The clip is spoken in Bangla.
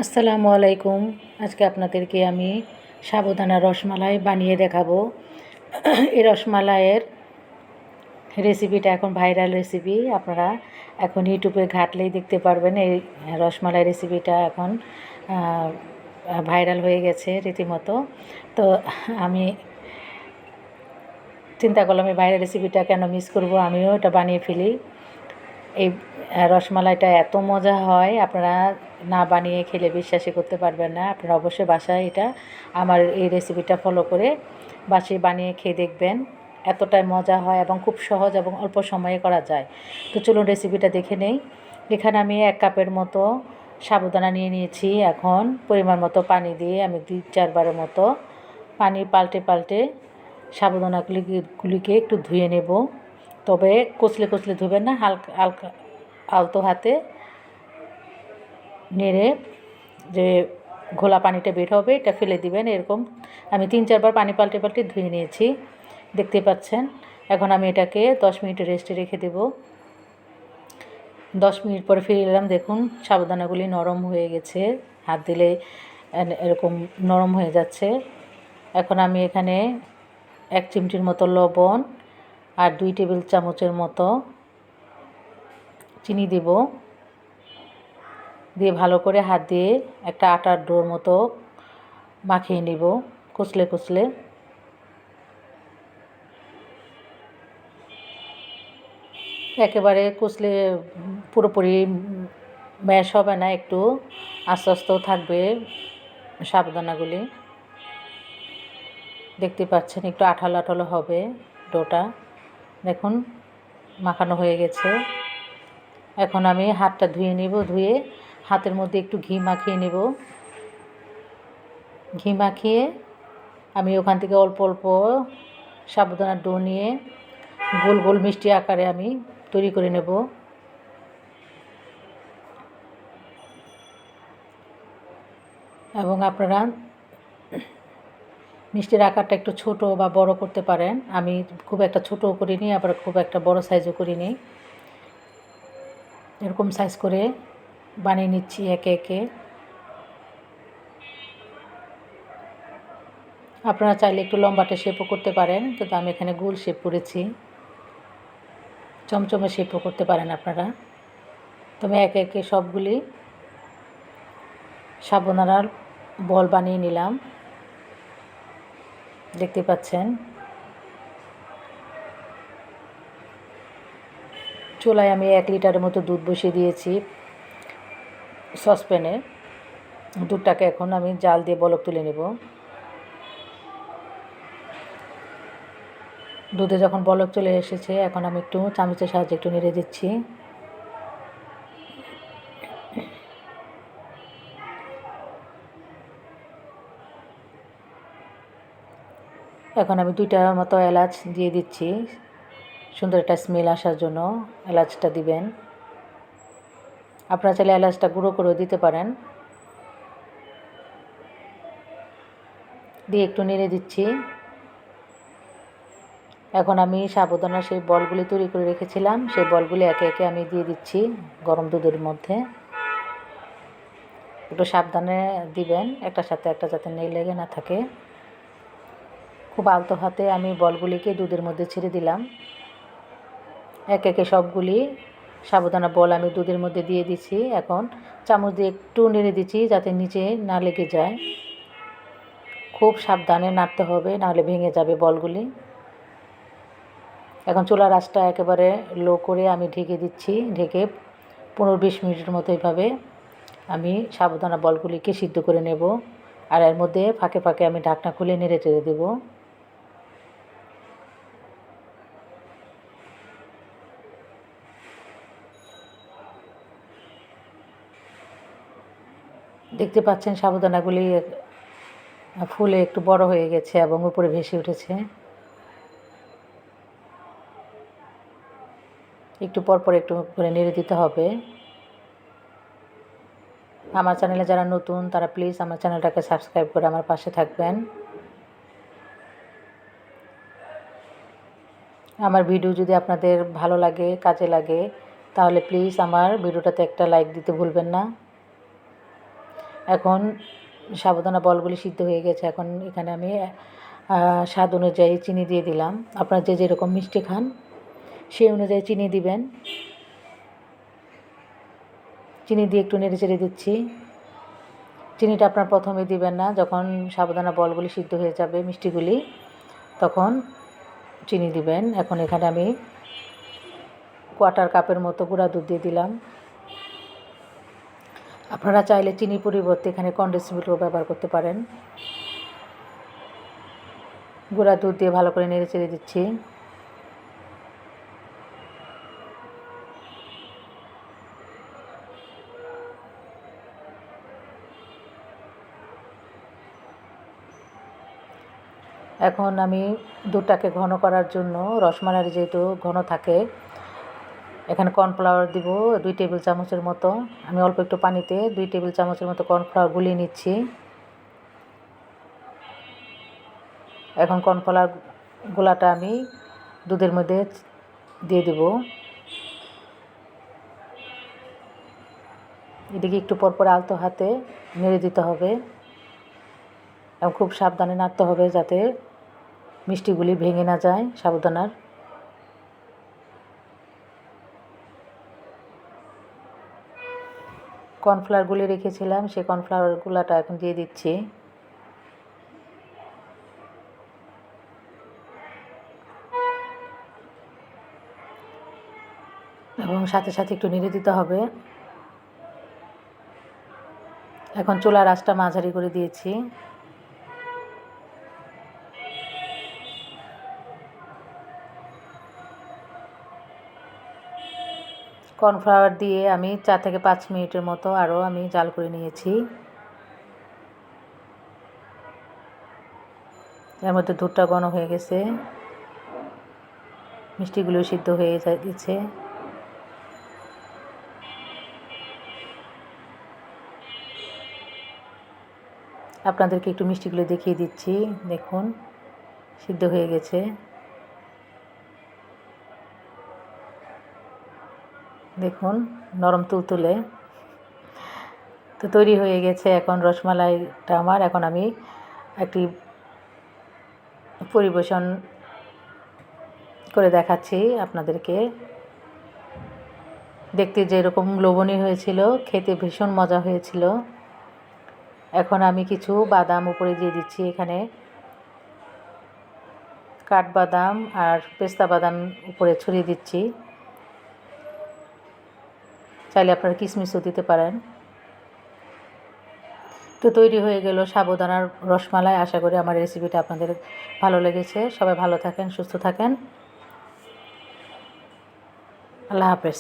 আসসালামু আলাইকুম। আজকে আপনাদেরকে আমি সাবুদানা রসমালাই বানিয়ে দেখাবো। এই রসমালাইয়ের রেসিপিটা এখন ভাইরাল রেসিপি। আপনারা এখন ইউটিউবে ঘাটলেই দেখতে পারবেন। এই রসমালাই রেসিপিটা এখন ভাইরাল হয়ে গেছে রীতিমতো। তো আমি চিন্তা করলাম এই ভাইরাল রেসিপিটা কেন মিস করব, আমিও এটা বানিয়ে ফেলি। এই রসমালাইটা এত মজা হয়, আপনারা না বানিয়ে খেলে বিশ্বাসই করতে পারবেন না। আপনারা অবশ্যই বাসায় এটা আমার এই রেসিপিটা ফলো করে বাসায় বানিয়ে খেয়ে দেখবেন। এতটাই মজা হয় এবং খুব সহজ এবং অল্প সময়ে করা যায়। তো চলুন রেসিপিটা দেখে নেই। এখানে আমি 1 কাপের মতো সাবুদানা নিয়ে নিয়েছি। এখন পরিমাণ মতো পানি দিয়ে আমি 2-4 বারের মতো পানি পাল্টে পাল্টে সাবুদানাগুলিকে একটু ধুয়ে নেব। তবে কচলে কচলে ধুবেন না, হালকা হালকা আলতো হাতে নেড়ে যে ঘোলা পানিটা বের হবে এটা ফেলে দিবেন। এরকম আমি 3-4 বার পানি পাল্টে পাল্টে ধুয়ে নিয়েছি, দেখতে পাচ্ছেন। এখন আমি এটাকে 10 মিনিট রেস্টে রেখে দেব। 10 মিনিট পরে ফিরে এলাম। দেখুন সাবুদানাগুলি নরম হয়ে গেছে, হাত দিলে এরকম নরম হয়ে যাচ্ছে। এখন আমি এখানে 1 চিমটির মতো লবণ আর 2 টেবিল চামচের মতো চিনি দেব। দিয়ে ভালো করে হাত দিয়ে একটা আটার ডোর মতো মাখিয়ে নেব কচলে কচলে। একেবারে কচলে পুরোপুরি ম্যাশ হবে না, একটু আস্তে আস্তেও থাকবে সাবুদানাগুলি। দেখতে পাচ্ছেন একটু আঠালো আঠালো হবে ডোটা। দেখুন মাখানো হয়ে গেছে। এখন আমি হাতটা ধুয়ে নেব, ধুয়ে হাতের মধ্যে একটু ঘি মাখিয়ে নেব। ঘি মাখিয়ে আমি ওখান থেকে অল্প অল্প সাবুদানার ডো নিয়ে গোল গোল মিষ্টি আকারে আমি তৈরি করে নেব। এবং আপনারা মিষ্টির আকারটা একটু ছোট বা বড় করতে পারেন। আমি খুব একটা ছোটও করিনি, আবার খুব একটা বড় সাইজও করিনি। এরকম সাইজ করে বানিয়ে নিচ্ছি একে একে। আপনারা চাইলে একটু লম্বাটে শেপও করতে পারেন, কিন্তু আমি এখানে গোল শেপ করেছি। চমচমে শেপও করতে পারেন আপনারা। তবে একে একে সবগুলি সাবুদানার বল বানিয়ে নিলাম, দেখতে পাচ্ছেন। চুলায় আমি 1 লিটারের মতো দুধ বসিয়ে দিয়েছি সসপ্যানে। দুধটাকে এখন আমি জাল দিয়ে বলক তুলে নেব। দুধে যখন বলক চলে এসেছে, এখন আমি একটু চামচের সাহায্যে একটু নেড়ে দিচ্ছি। এখন আমি 2টার মতো এলাচ দিয়ে দিচ্ছি, সুন্দর একটা স্মেল আসার জন্য এলাচটা দিবেন। আপনারা চাইলে এলাচটা গুঁড়ো করেও দিতে পারেন। দিয়ে একটু নেড়ে দিচ্ছি। এখন আমি সাবুদানার সেই বলগুলি তৈরি করে রেখেছিলাম, সেই বলগুলি একে একে আমি দিয়ে দিচ্ছি গরম দুধের মধ্যে। একটু সাবধানে দিবেন, একটার সাথে একটা যাতে লেগে না থাকে। খুব আলতো হাতে আমি বলগুলিকে দুধের মধ্যে ছেড়ে দিলাম। একে একে সবগুলি সাবুদানা বল আমি দুধের মধ্যে দিয়ে দিচ্ছি। এখন চামচ দিয়ে একটু নেড়ে দিচ্ছি যাতে নিচে না লেগে যায়। খুব সাবধানে নাড়তে হবে, নাহলে ভেঙে যাবে বলগুলি। এখন চুলার আঁচটা একেবারে লো করে আমি ঢেকে দিচ্ছি। ঢেকে 15-20 মিনিটের মতো এইভাবে আমি সাবুদানা বলগুলিকে সিদ্ধ করে নেব। আর এর মধ্যে ফাঁকে ফাঁকে আমি ঢাকনা খুলে নেড়ে চেড়ে দেব। দেখতে পাচ্ছেন সাবুদানাগুলি ফুলে একটু বড় হয়ে গেছে এবং উপরে ভেসে উঠেছে। একটু পরপর একটু করে নেড়ে দিতে হবে। আমার চ্যানেলে যারা নতুন তারা প্লিজ আমার চ্যানেলটাকে সাবস্ক্রাইব করে আমার পাশে থাকবেন। আমার ভিডিও যদি আপনাদের ভালো লাগে, কাজে লাগে, তাহলে প্লিজ আমার ভিডিওটাতে একটা লাইক দিতে ভুলবেন না। এখন সাবুদানা বলগুলি সিদ্ধ হয়ে গেছে। এখন এখানে আমি স্বাদ অনুযায়ী চিনি দিয়ে দিলাম। আপনারা যে যেরকম মিষ্টি খান সেই অনুযায়ী চিনি দিবেন। চিনি দিয়ে একটু নেড়ে চেড়ে দিচ্ছি। চিনিটা আপনার প্রথমে দিবেন না, যখন সাবুদানা বলগুলি সিদ্ধ হয়ে যাবে মিষ্টিগুলি তখন চিনি দিবেন। এখন এখানে আমি কোয়ার্টার কাপের মতো গুঁড়া দুধ দিয়ে দিলাম। আপনারা চাইলে চিনির পরিবর্তে এখানে কনডেন্স মিল্কও ব্যবহার করতে পারেন। গুঁড়া দুধ দিয়ে ভালো করে নেড়ে চেড়ে দিচ্ছি। এখন আমি দুধটাকে ঘন করার জন্য, রসমালাইয়ের যেহেতু ঘন থাকে, এখানে কর্নফ্লাওয়ার দিব 2 টেবিল চামচের মতো। আমি অল্প একটু পানিতে 2 টেবিল চামচের মতো কর্নফ্লাওয়ার গুলিয়ে নিচ্ছি। এখন কর্নফ্লাওয়ার গোলাটা আমি দুধের মধ্যে দিয়ে দেব। এদিকে একটু পরপর আলতো হাতে নেড়ে দিতে হবে এবং খুব সাবধানে নাড়তে হবে যাতে মিষ্টিগুলি ভেঙে না যায় সাবুদানার। কর্নফ্লাওয়ার গুলে রেখেছিলাম, সেই কর্নফ্লাওয়ার গুলাটা এখন দিয়ে দিচ্ছি। এবং সাথে সাথে একটু নেড়ে দিতে হবে। এখন চুলার আঁচটা মাঝারি করে দিয়েছি। কর্নফ্লাওয়ার দিয়ে আমি 4 থেকে 5 মিনিটের মতো আরও আমি জাল করে নিয়েছি। এর মধ্যে দুধটা ঘন হয়ে গেছে, মিষ্টিগুলো সিদ্ধ হয়ে গেছে। আপনাদেরকে একটু মিষ্টিগুলো দেখিয়ে দিচ্ছি। দেখুন সিদ্ধ হয়ে গেছে। দেখুন নরম তুলতুলে। তো তৈরি হয়ে গেছে এখন রসমালাইটা আমার। এখন আমি একটি পরিবেশন করে দেখাচ্ছি আপনাদেরকে। দেখতে যেরকম লোভনীয় হয়েছিল, খেতে ভীষণ মজা হয়েছিল। এখন আমি কিছু বাদাম উপরে দিয়ে দিচ্ছি। এখানে কাঠবাদাম আর পেস্তা বাদাম উপরে ছড়িয়ে দিচ্ছি। চাইলে আপনারা কিশমিশও দিতে পারেন। তো তৈরি হয়ে গেল সাবুদানার রসমালাই। আশা করি আমার রেসিপিটা আপনাদের ভালো লেগেছে। সবাই ভালো থাকেন, সুস্থ থাকেন। আল্লাহ হাফেজ।